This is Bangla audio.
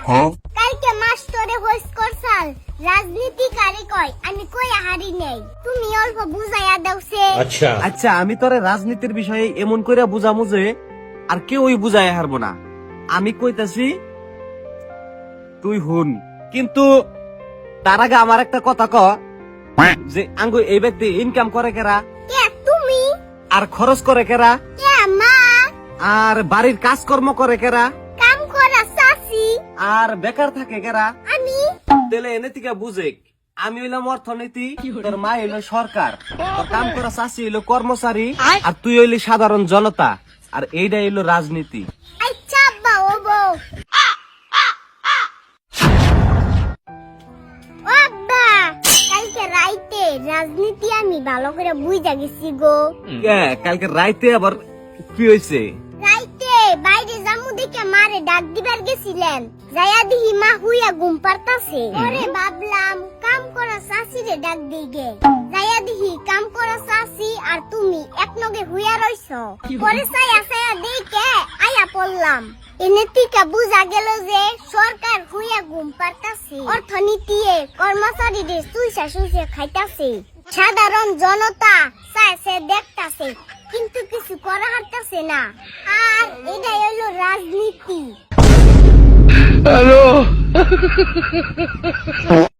কালকে মাস্টারে হোস করছাল রাজনীতি কারে কয় আমি কই হারি নেই তুমি অল্প বুঝাইয়া দাওছে। আচ্ছা আমি তোরে রাজনীতির বিষয়ে এমন করে বুঝামু যে আর কেউই বুঝাই হারবো না। আমি কইতাছি তুই হুন, কিন্তু তার আগে আমার একটা কথা ক যে আঙ্গু এই ব্যক্তি ইনকাম করে কেরা, কে তুমি? আর খরচ করে কেরা, কে মা? আর বাড়ির কাজকর্ম করে কেরা, কাম করা চাচি। আর বেকার থাকে কেরা। আমি তেলে এনে থেকে বুঝে আমি হইলাম অর্থনীতি, তোর মা হইলো সরকার, তোর কাম করা চাষি হইলো কর্মচারী, আর তুই হইলি সাধারণ জনতা, আর এইটা হইলো রাজনীতি। আচ্ছা আব্বা ও বউ। ও আব্বা কালকে রাইতে রাজনীতি আমি ভালো করে বুঝা গেছি গো। কালকে রাইতে আবার কি হয়েছে? রাইতে বাইরে জামু দেখে মারে ডাক দিবার গেছিলেন, যাইয়া দিহি মা হুইয়া ঘুম পারতাছে। ওরে ভাবলাম কাম করা চাষিরে ডাক দিগে, যাইয়া দিহি কাম করা চাষি আর তুমি এক নগে হুইয়া রইছ। পরে ছায়া ছায়া দেখে আয়া পড়লাম। এনে টিকা বুঝা গেল যে সরকার হুইয়া ঘুম পারতাছে, অর্থনীতি কর্মচারীদের সুইসা সুইসা খাইতাছে, সাধারণ জনতা চাইছে দেখতাছে কিন্তু কিছু করা হারতাছে না। আর এটাই হলো রাজনীতি।